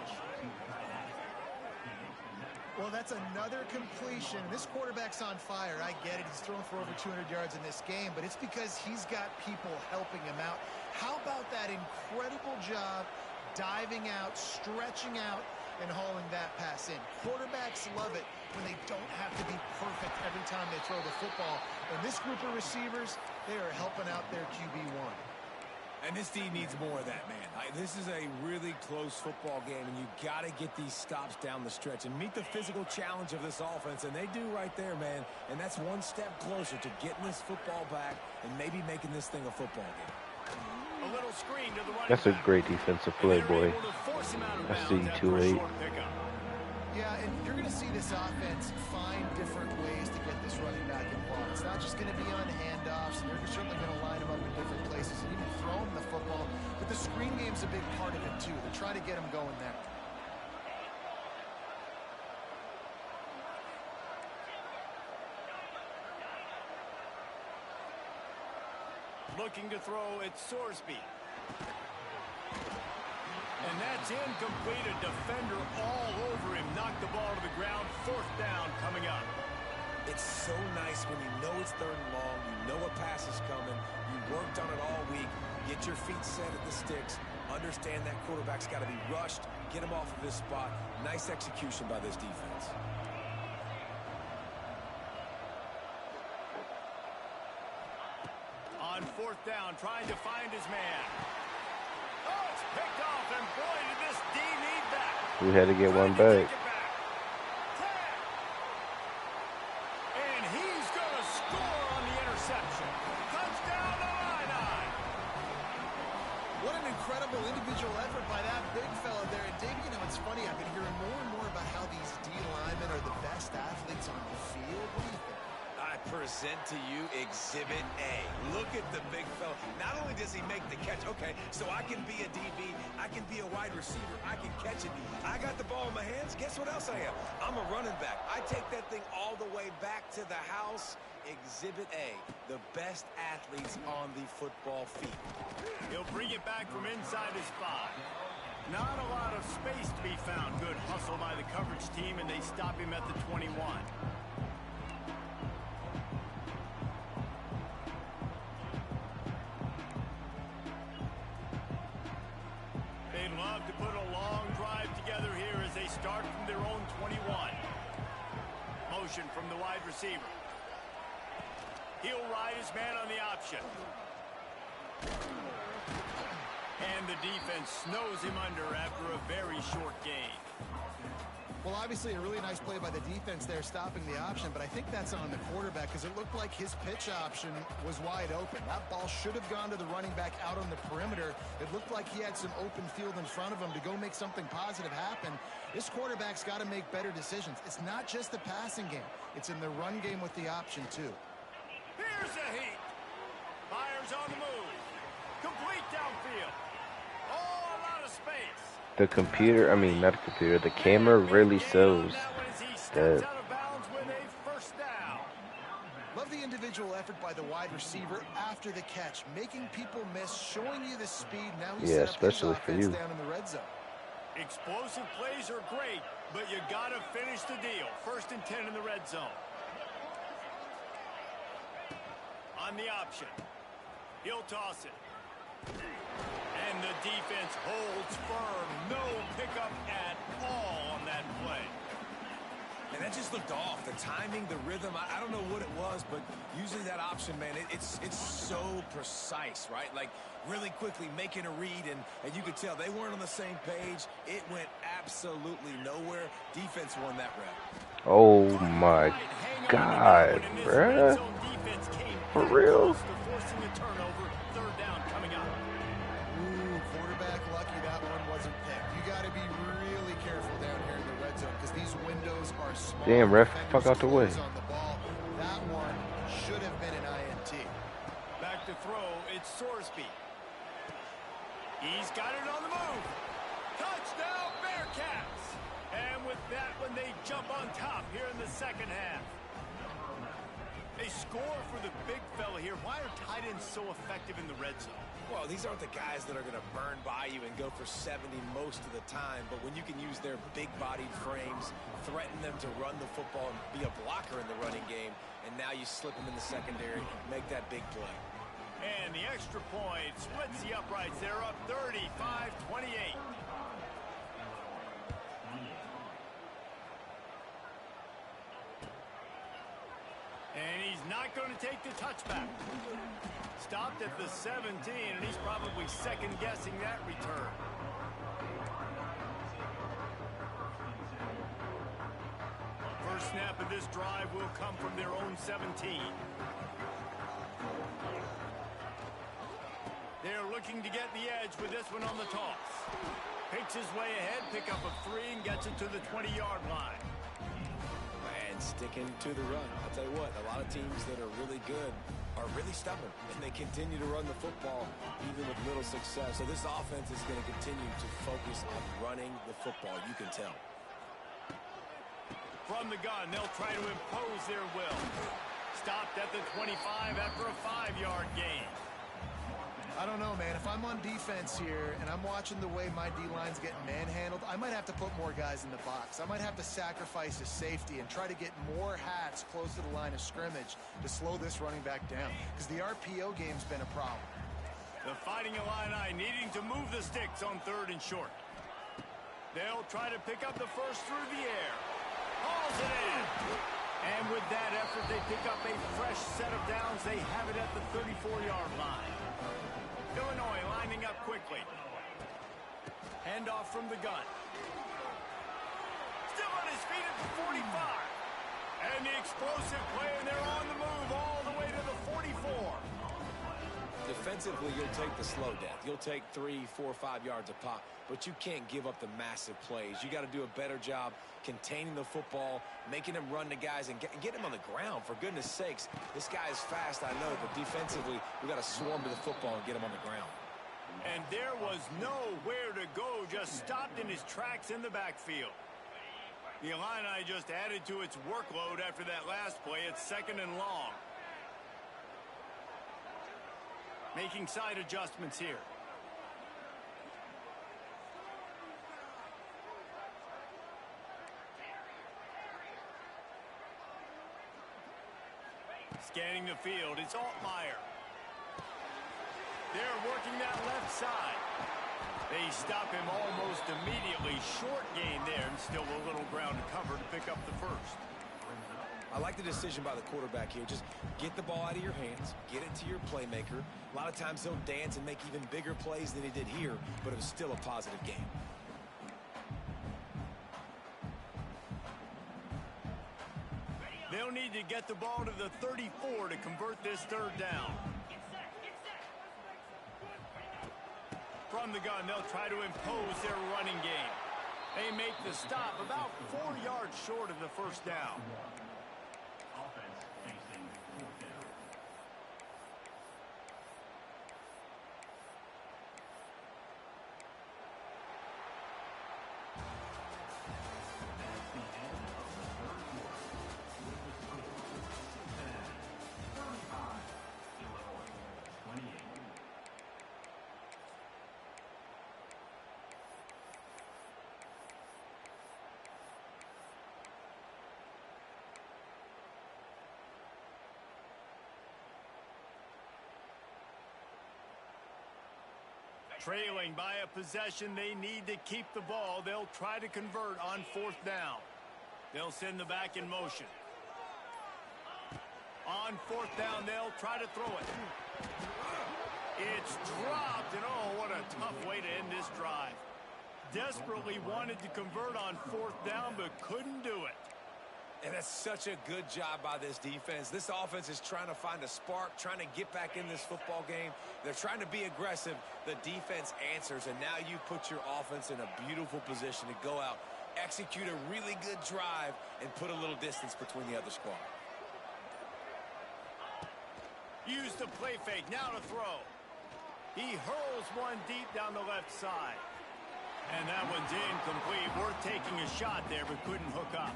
Well, that's another completion. This quarterback's on fire. I get it. He's thrown for over 200 yards in this game, but it's because he's got people helping him out. How about that incredible job diving out, stretching out, and hauling that pass in? Quarterbacks love it when they don't have to be perfect every time they throw the football. And this group of receivers, they are helping out their QB1. And this team needs more of that, man. This is a really close football game, and you got to get these stops down the stretch and meet the physical challenge of this offense, and they do right there, man. And that's one step closer to getting this football back and maybe making this thing a football game. A little screen to the running That's a back. great defensive play, boy. I see 2-8. Yeah, and you're going to see this offense find different ways to get this running back involved. It's not just going to be on handoffs. They're certainly going to line him him up in different places and even throw him the football. But the screen game's a big part of it, too. They try to get him going there. Looking to throw, it's Sorsby. And that's incomplete. A defender all over him. Knocked the ball to the ground. 4th down coming up. It's so nice when you know it's 3rd and long. You know a pass is coming. You worked on it all week. Get your feet set at the sticks. Understand that quarterback's got to be rushed. Get him off of this spot. Nice execution by this defense. On 4th down, trying to find his man. Oh, it's picked off, and boy, did this D need that. We had to get one back. And he's going to score on the interception. Touchdown to Illini. What an incredible individual effort by that big fella there. And Dave, you know, it's funny. I've been hearing more and more about how these D linemen are the best athletes on the field. What do you think? I present to you Exhibit A. Look at the big fella. Not only does he make the catch, okay, so I can be a DB, I can be a wide receiver, I can catch it. I got the ball in my hands. Guess what else I am? I'm a running back. I take that thing all the way back to the house. Exhibit A, the best athletes on the football field. He'll bring it back from inside his 5. Not a lot of space to be found. Good hustle by the coverage team, and they stop him at the 21. They'd love to put a long drive together here as they start from their own 21. Motion from the wide receiver. He'll ride his man on the option. And the defense snows him under after a very short gain. Well, obviously a really nice play by the defense there, stopping the option, but I think that's on the quarterback because it looked like his pitch option was wide open. That ball should have gone to the running back out on the perimeter. It looked like he had some open field in front of him to go make something positive happen. This quarterback's got to make better decisions. It's not just the passing game. It's in the run game with the option, too. Here's a heat. Fires on the move. Complete downfield. Oh, a lot of space. The computer, I mean, not the computer, the camera really shows that. Love the individual effort by the wide receiver after the catch, making people miss, showing you the speed. Now he's set up especially his for offense you. down in the red zone. Explosive plays are great, but you got to finish the deal. 1st and 10 in the red zone. On the option. He'll toss it. And the defense holds firm. No pickup at all on that play. And that just looked off. The timing, the rhythm, I don't know what it was, but usually that option, man, it's so precise, right? Like really quickly making a read, and you could tell they weren't on the same page. It went absolutely nowhere. Defense won that rep. Oh my God, bruh. For real? Forcing a turnover. 3rd down coming up. Ooh, quarterback lucky that one wasn't picked. You got to be really careful down here in the red zone because these windows are small. Damn, ref, fuck out the way. On the ball. That one should have been an INT. Back to throw, it's Sorsby. He's got it on the move. Touchdown, Bearcats! And with that one, they jump on top here in the 2nd half. They score for the big fella here. Why are tight ends so effective in the red zone? Well, these aren't the guys that are going to burn by you and go for 70 most of the time, but when you can use their big-bodied frames, threaten them to run the football and be a blocker in the running game, and now you slip them in the secondary, make that big play. And the extra point splits the uprights. They're up 35-28. And he's not going to take the touchback. Stopped at the 17, and he's probably second-guessing that return. First snap of this drive will come from their own 17. They're looking to get the edge with this one on the toss. Picks his way ahead, pick up a 3, and gets it to the 20-yard line. And sticking to the run. I'll tell you what, a lot of teams that are really good are really stubborn, and they continue to run the football even with little success. So this offense is going to continue to focus on running the football. You can tell. From the gun, they'll try to impose their will. Stopped at the 25 after a 5-yard gain. I don't know, man. If I'm on defense here and I'm watching the way my D-line's getting manhandled, I might have to put more guys in the box. I might have to sacrifice a safety and try to get more hats close to the line of scrimmage to slow this running back down, because the RPO game's been a problem. The Fighting Illini needing to move the sticks on 3rd and short. They'll try to pick up the first through the air. Hauls it in. And with that effort, they pick up a fresh set of downs. They have it at the 34-yard line. Illinois lining up quickly. Handoff from the gun. Still on his feet at the 45. And the explosive play, and they're on the move all the way to the 44. Defensively, you'll take the slow death. You'll take 3, 4, 5 yards a pop, but you can't give up the massive plays. You got to do a better job containing the football, making him run to guys, and get him on the ground. For goodness sakes, this guy is fast, I know, but defensively, we got to swarm to the football and get him on the ground. And there was nowhere to go, just stopped in his tracks in the backfield. The Illini just added to its workload after that last play. It's 2nd and long. Making side adjustments here. Scanning the field, it's Altmaier. They're working that left side. They stop him almost immediately. Short gain there, and still a little ground to cover to pick up the first. I like the decision by the quarterback here. Just get the ball out of your hands, get it to your playmaker. A lot of times he'll dance and make even bigger plays than he did here, but it was still a positive game. They'll need to get the ball to the 34 to convert this 3rd down. From the gun, they'll try to impose their running game. They make the stop about 4 yards short of the first down. Trailing by a possession, they need to keep the ball. They'll try to convert on 4th down. They'll send the back in motion. On 4th down, they'll try to throw it. It's dropped, and oh, what a tough way to end this drive. Desperately wanted to convert on 4th down, but couldn't do it. And that's such a good job by this defense. This offense is trying to find a spark, trying to get back in this football game. They're trying to be aggressive. The defense answers, and now you put your offense in a beautiful position to go out, execute a really good drive, and put a little distance between the other squad. Use the play fake, now to throw. He hurls one deep down the left side. And that one's incomplete. Worth taking a shot there, but couldn't hook up.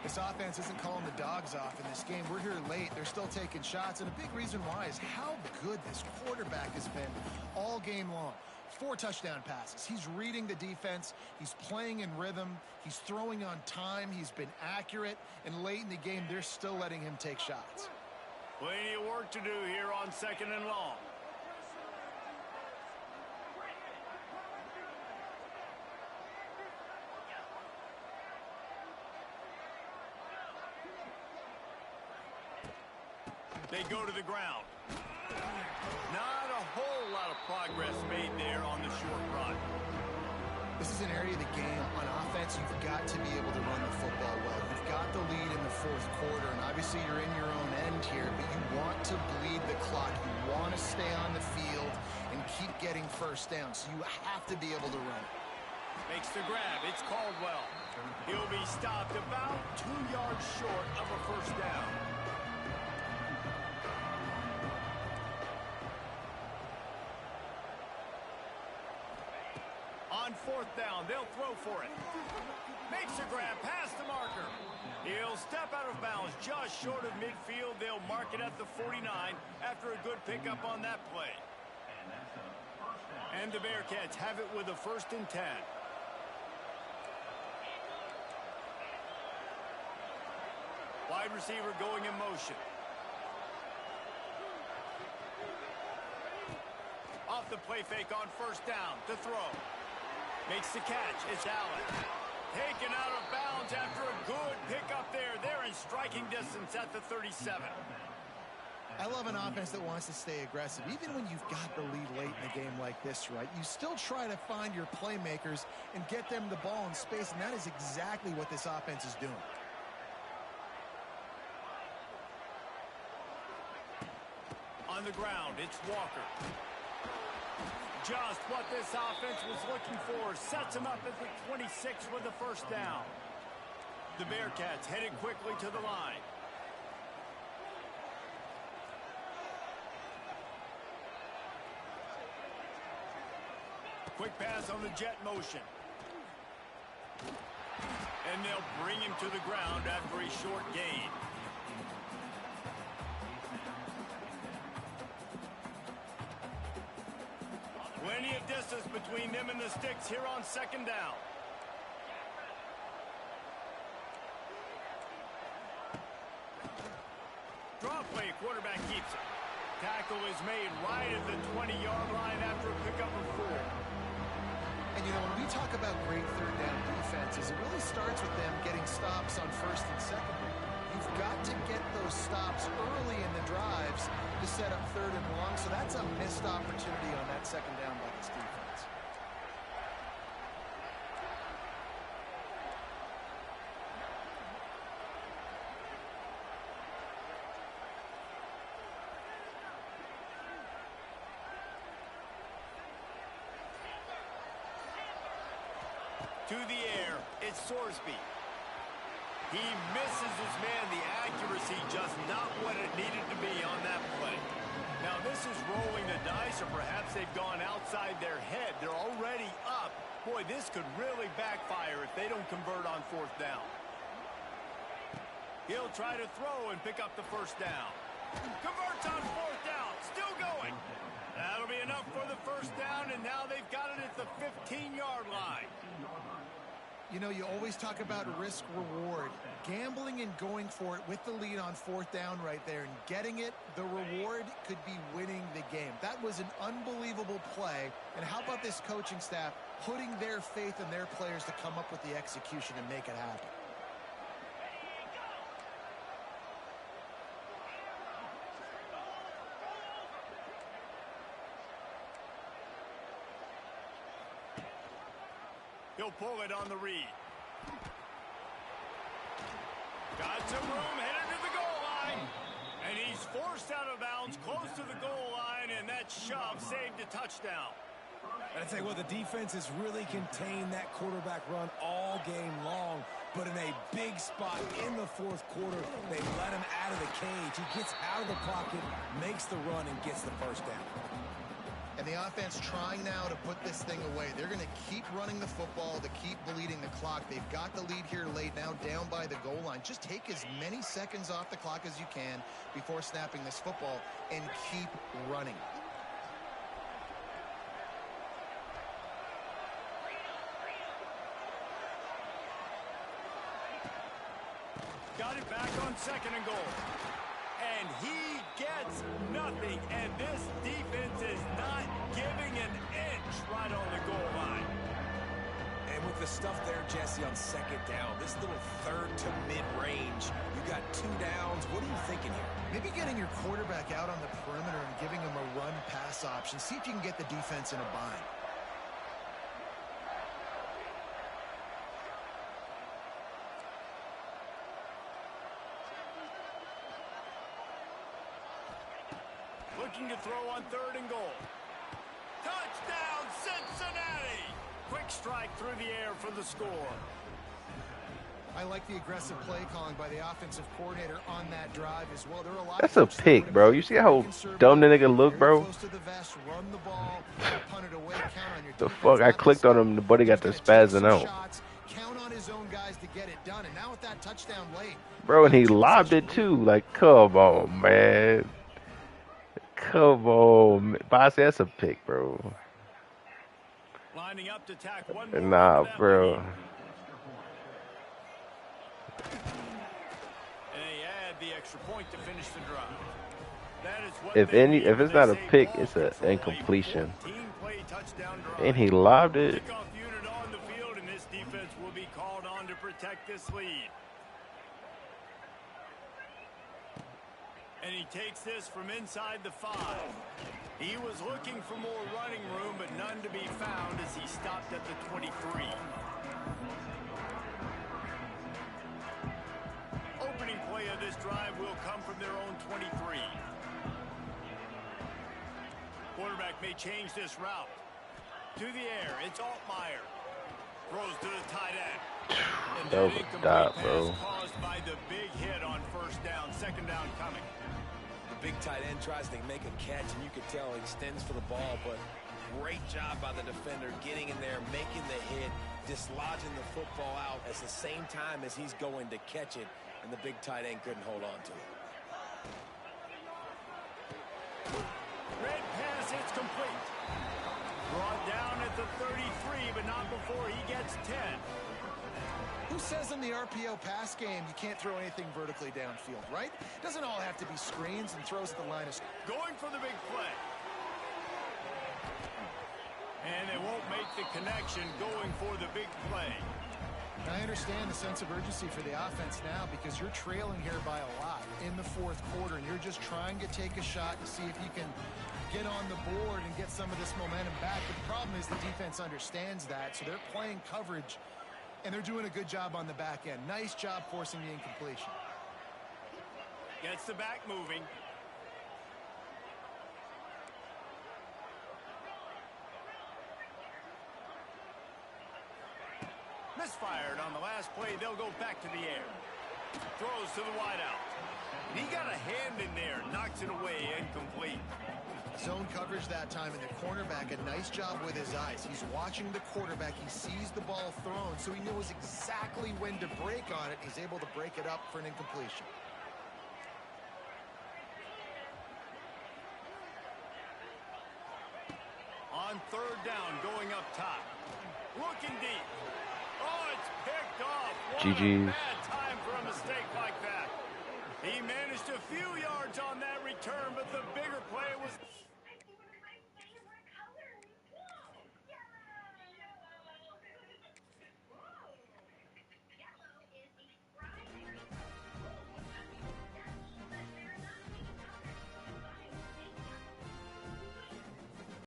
This offense isn't calling the dogs off in this game. We're here late. They're still taking shots, and a big reason why is how good this quarterback has been all game long. 4 touchdown passes. He's reading the defense. He's playing in rhythm. He's throwing on time. He's been accurate, and late in the game, they're still letting him take shots. Plenty of work to do here on 2nd and long. They go to the ground. Not a whole lot of progress made there on the short run. This is an area of the game on offense you've got to be able to run the football well. You've got the lead in the 4th quarter, and obviously you're in your own end here, but you want to bleed the clock. You want to stay on the field and keep getting first down, so you have to be able to run. Makes the grab. It's Caldwell. He'll be stopped about 2 yards short of a first down. On fourth down, they'll throw for it. Makes a grab past the marker. He'll step out of bounds just short of midfield. They'll mark it at the 49 after a good pickup on that play. And the Bearcats have it with a 1st and 10. Wide receiver going in motion. Off the play fake on 1st down to throw. Makes the catch. It's Allen. Taken out of bounds after a good pickup there. They're in striking distance at the 37. I love an offense that wants to stay aggressive. Even when you've got the lead late in a game like this, right, you still try to find your playmakers and get them the ball in space, and that is exactly what this offense is doing. On the ground, it's Walker. Just what this offense was looking for. Sets him up at the 26 with the 1st down. The Bearcats headed quickly to the line. Quick pass on the jet motion. And they'll bring him to the ground after a short gain. Plenty of distance between them and the sticks here on 2nd down. Draw play, quarterback keeps it. Tackle is made right at the 20-yard line after a pickup of 4. And, you know, when we talk about great 3rd down defenses, it really starts with them getting stops on 1st and 2nd. You've got to get those stops early in the drives to set up 3rd and long, so that's a missed opportunity on that 2nd down by this defense. To the air, it's Sorsby. He misses his man. The accuracy just not what it needed to be on that play. Now this is rolling the dice, or perhaps they've gone outside their head. They're already up. Boy, this could really backfire if they don't convert on 4th down. He'll try to throw and pick up the 1st down. Converts on 4th down. Still going. That'll be enough for the 1st down, and now they've got it at the 15-yard line. You know, you always talk about risk-reward. Gambling and going for it with the lead on 4th down right there and getting it, the reward could be winning the game. That was an unbelievable play. And how about this coaching staff putting their faith in their players to come up with the execution and make it happen? He'll pull it on the read. Got some room, headed to the goal line. And he's forced out of bounds, close to the goal line, and that shove saved a touchdown. And I tell you what, the defense has really contained that quarterback run all game long. But in a big spot in the 4th quarter, they let him out of the cage. He gets out of the pocket, makes the run, and gets the 1st down. And the offense trying now to put this thing away. They're going to keep running the football to keep bleeding the clock. They've got the lead here late, now down by the goal line. Just take as many seconds off the clock as you can before snapping this football and keep running. Got it back on 2nd and goal. And he gets nothing. And this defense is not giving an inch right on the goal line. And with the stuff there, Jesse, on 2nd down, this little 3rd to mid-range, you got 2 downs. What are you thinking here? Maybe getting your quarterback out on the perimeter and giving him a run-pass option. See if you can get the defense in a bind. Looking to throw on 3rd and goal. Touchdown, Cincinnati! Quick strike through the air for the score. I like the aggressive play calling by the offensive coordinator on that drive as well. There are a lot That's of a coaches that pick, would bro. have You see played how conservative, dumb the nigga look, very bro? close to the vest, run the ball, punt it away, count on your The defense. fuck? I clicked on him, the buddy got the He's gonna take spazzing some out. shots, count on his own guys to get it done. And now with that touchdown late, Bro, and he two lobbed possession it lead. too. Like, come on, man. Come on. Basi, that's a pick, bro. Lining up to tack one more Nah, into that bro. lead. And they add the extra point to finish the drive. That is what If they need if when it's they not a say pick, ball it's an control, a incompletion. 14-play touchdown drive. And he lobbed it. Kickoff unit on the field, and this defense will be called on to protect this lead. And he takes this from inside the 5. He was looking for more running room, but none to be found as he stopped at the 23. Opening play of this drive will come from their own 23. Quarterback may change this route. To the air, it's Altmaier. Throws to the tight end. And That was a incomplete dot, pass bro. caused by the big hit on first down. Second down coming. The big tight end tries to make a catch, and you can tell he extends for the ball, but great job by the defender getting in there, making the hit, dislodging the football out at the same time as he's going to catch it, and the big tight end couldn't hold on to it. Red pass, it's complete. Brought down at the 33, but not before he gets 10. Who says in the RPO pass game you can't throw anything vertically downfield, right? Doesn't all have to be screens and throws at the line of... Going for the big play. And they won't make the connection going for the big play. I understand the sense of urgency for the offense now because you're trailing here by a lot in the fourth quarter, and you're just trying to take a shot to see if you can get on the board and get some of this momentum back. But the problem is the defense understands that, so they're playing coverage, and they're doing a good job on the back end. Nice job forcing the incompletion. Gets the back moving. Misfired on the last play. They'll go back to the air. Throws to the wideout. And he got a hand in there. Knocks it away. Incomplete. Zone coverage that time, and the cornerback, a nice job with his eyes. He's watching the quarterback. He sees the ball thrown, so he knows exactly when to break on it. He's able to break it up for an incompletion. On third down, going up top. Looking deep. Oh, it's picked off. What a GG's. pass